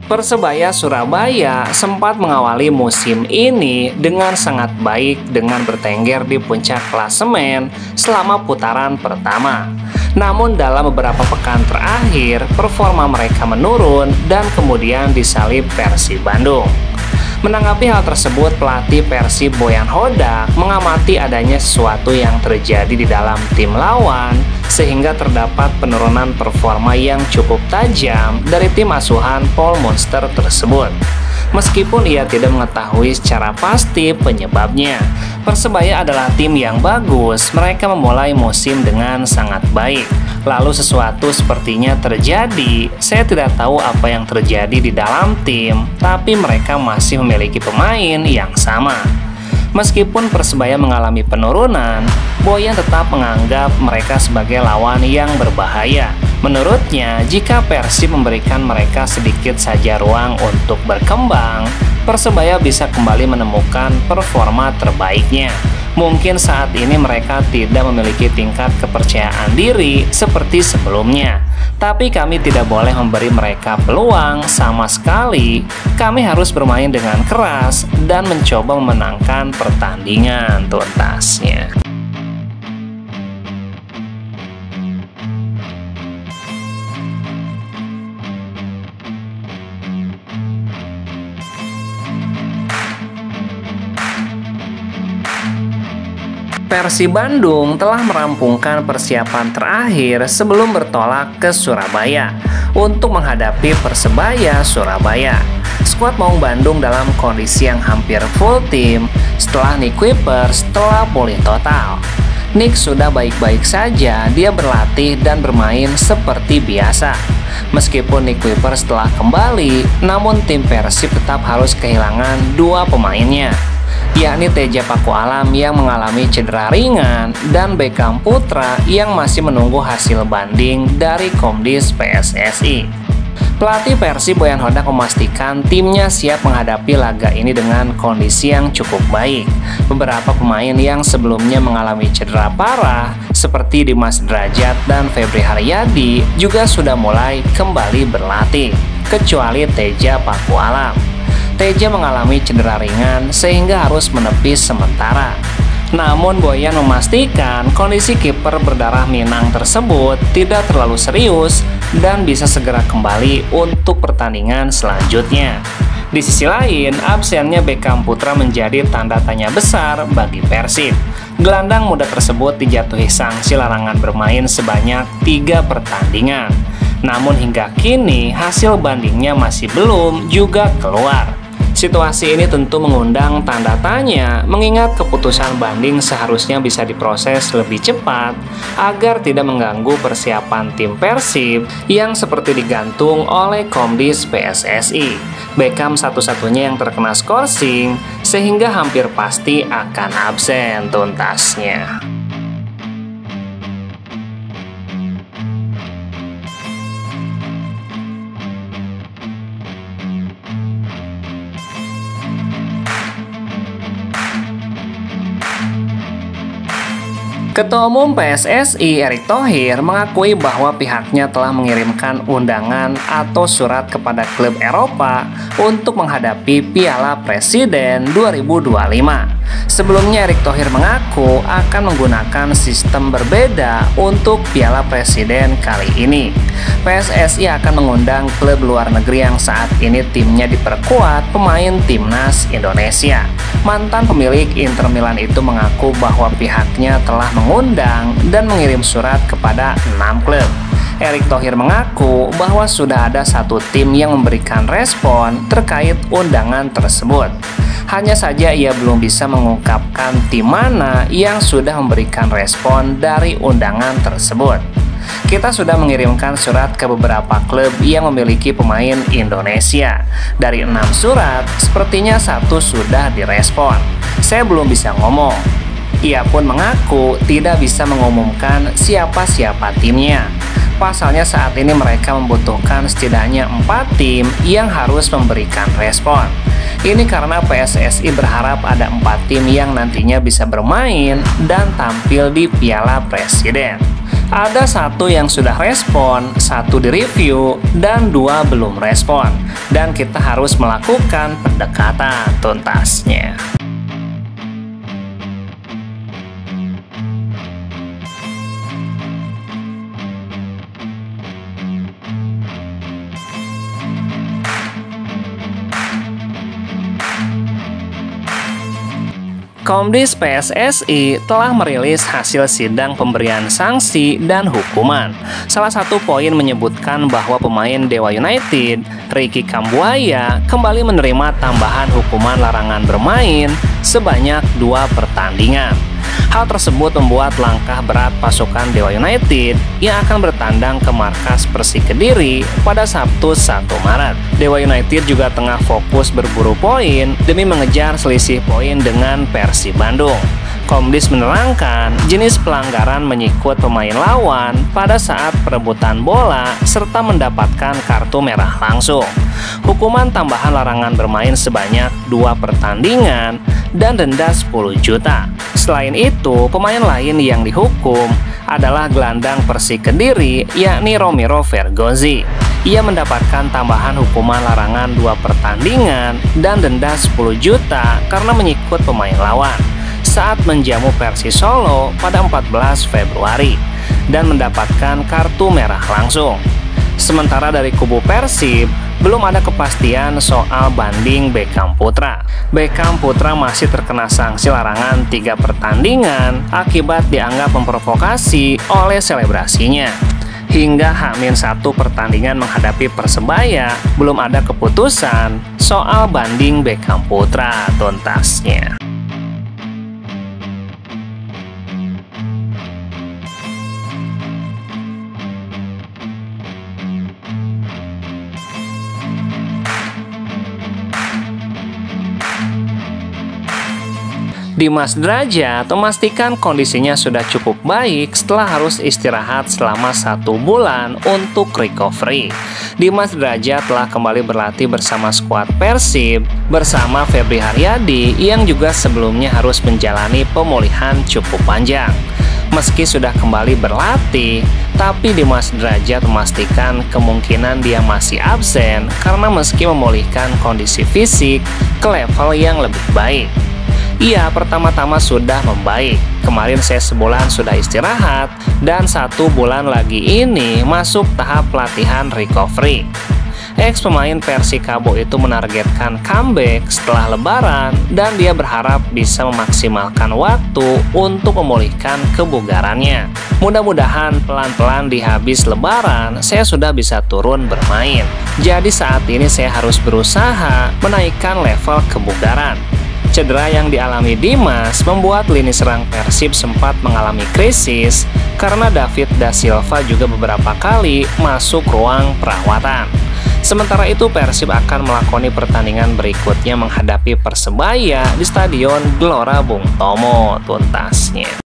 Persebaya Surabaya sempat mengawali musim ini dengan sangat baik dengan bertengger di puncak klasemen selama putaran pertama. Namun dalam beberapa pekan terakhir, performa mereka menurun dan kemudian disalip Persib Bandung. Menanggapi hal tersebut, pelatih Persib Boyan Hodak mengamati adanya sesuatu yang terjadi di dalam tim lawan sehingga terdapat penurunan performa yang cukup tajam dari tim asuhan Paul Monster tersebut. Meskipun ia tidak mengetahui secara pasti penyebabnya, Persebaya adalah tim yang bagus, mereka memulai musim dengan sangat baik. Lalu sesuatu sepertinya terjadi, saya tidak tahu apa yang terjadi di dalam tim, tapi mereka masih memiliki pemain yang sama. Meskipun Persebaya mengalami penurunan, Boyan tetap menganggap mereka sebagai lawan yang berbahaya. Menurutnya, jika Persib memberikan mereka sedikit saja ruang untuk berkembang, Persebaya bisa kembali menemukan performa terbaiknya. Mungkin saat ini mereka tidak memiliki tingkat kepercayaan diri seperti sebelumnya. Tapi kami tidak boleh memberi mereka peluang sama sekali. Kami harus bermain dengan keras dan mencoba memenangkan pertandingan tuntasnya. Persib Bandung telah merampungkan persiapan terakhir sebelum bertolak ke Surabaya untuk menghadapi Persebaya Surabaya. Skuad Maung Bandung dalam kondisi yang hampir full tim setelah Nick Kuipers telah pulih total. Nick sudah baik-baik saja, dia berlatih dan bermain seperti biasa. Meskipun Nick Kuipers telah kembali, namun tim Persib tetap harus kehilangan dua pemainnya, yakni Teja Paku Alam yang mengalami cedera ringan dan Beckham Putra yang masih menunggu hasil banding dari Komdis PSSI. Pelatih Persib Boyan Hodak memastikan timnya siap menghadapi laga ini dengan kondisi yang cukup baik. Beberapa pemain yang sebelumnya mengalami cedera parah seperti Dimas Derajat dan Febri Haryadi juga sudah mulai kembali berlatih, kecuali Teja Paku Alam. Teja mengalami cedera ringan sehingga harus menepis sementara. Namun Boyan memastikan kondisi kiper berdarah Minang tersebut tidak terlalu serius dan bisa segera kembali untuk pertandingan selanjutnya. Di sisi lain, absennya Beckham Putra menjadi tanda tanya besar bagi Persib. Gelandang muda tersebut dijatuhi sanksi larangan bermain sebanyak 3 pertandingan. Namun hingga kini hasil bandingnya masih belum juga keluar. Situasi ini tentu mengundang tanda tanya, mengingat keputusan banding seharusnya bisa diproses lebih cepat agar tidak mengganggu persiapan tim Persib yang seperti digantung oleh Komdis PSSI. Beckham satu-satunya yang terkena skorsing sehingga hampir pasti akan absen tuntasnya. Ketua Umum PSSI Erick Thohir mengakui bahwa pihaknya telah mengirimkan undangan atau surat kepada klub Eropa untuk menghadapi Piala Presiden 2025. Sebelumnya Erick Thohir mengaku akan menggunakan sistem berbeda untuk Piala Presiden kali ini. PSSI akan mengundang klub luar negeri yang saat ini timnya diperkuat pemain timnas Indonesia. Mantan pemilik Inter Milan itu mengaku bahwa pihaknya telah mengundang dan mengirim surat kepada 6 klub. Erick Thohir mengaku bahwa sudah ada 1 tim yang memberikan respon terkait undangan tersebut. Hanya saja ia belum bisa mengungkapkan tim mana yang sudah memberikan respon dari undangan tersebut. Kita sudah mengirimkan surat ke beberapa klub yang memiliki pemain Indonesia. Dari 6 surat, sepertinya 1 sudah direspon. Saya belum bisa ngomong. Ia pun mengaku tidak bisa mengumumkan siapa-siapa timnya. Pasalnya saat ini mereka membutuhkan setidaknya 4 tim yang harus memberikan respon. Ini karena PSSI berharap ada 4 tim yang nantinya bisa bermain dan tampil di Piala Presiden. Ada 1 yang sudah respon, 1 direview, dan 2 belum respon. Dan kita harus melakukan pendekatan tuntasnya. Komdis PSSI telah merilis hasil sidang pemberian sanksi dan hukuman. Salah satu poin menyebutkan bahwa pemain Dewa United, Ricky Kambuaya, kembali menerima tambahan hukuman larangan bermain sebanyak 2 pertandingan. Hal tersebut membuat langkah berat pasukan Dewa United yang akan bertandang ke markas Persik Kediri pada Sabtu 1 Maret. Dewa United juga tengah fokus berburu poin demi mengejar selisih poin dengan Persib Bandung. Komdis menerangkan jenis pelanggaran menyikut pemain lawan pada saat perebutan bola serta mendapatkan kartu merah langsung. Hukuman tambahan larangan bermain sebanyak 2 pertandingan dan denda 10 juta. Selain itu, pemain lain yang dihukum adalah gelandang Persik Kediri yakni Romero Vergozi. Ia mendapatkan tambahan hukuman larangan 2 pertandingan dan denda 10 juta karena menyikut pemain lawan saat menjamu Persis Solo pada 14 Februari dan mendapatkan kartu merah langsung. Sementara dari kubu Persib, belum ada kepastian soal banding Beckham Putra. Beckham Putra masih terkena sanksi larangan 3 pertandingan akibat dianggap memprovokasi oleh selebrasinya. Hingga H-1 pertandingan menghadapi Persebaya, belum ada keputusan soal banding Beckham Putra tuntasnya. Dimas Drajat memastikan kondisinya sudah cukup baik setelah harus istirahat selama 1 bulan untuk recovery. Dimas Drajat telah kembali berlatih bersama skuad Persib bersama Febri Haryadi yang juga sebelumnya harus menjalani pemulihan cukup panjang. Meski sudah kembali berlatih, tapi Dimas Drajat memastikan kemungkinan dia masih absen karena meski memulihkan kondisi fisik ke level yang lebih baik. Ia pertama-tama sudah membaik. Kemarin saya sebulan sudah istirahat dan 1 bulan lagi ini masuk tahap latihan recovery. Ex pemain Persikabo itu menargetkan comeback setelah Lebaran dan dia berharap bisa memaksimalkan waktu untuk memulihkan kebugarannya. Mudah-mudahan pelan-pelan di habis Lebaran saya sudah bisa turun bermain. Jadi saat ini saya harus berusaha menaikkan level kebugaran. Cedera yang dialami Dimas membuat lini serang Persib sempat mengalami krisis karena David Da Silva juga beberapa kali masuk ruang perawatan. Sementara itu Persib akan melakoni pertandingan berikutnya menghadapi Persebaya di Stadion Gelora Bung Tomo tuntasnya.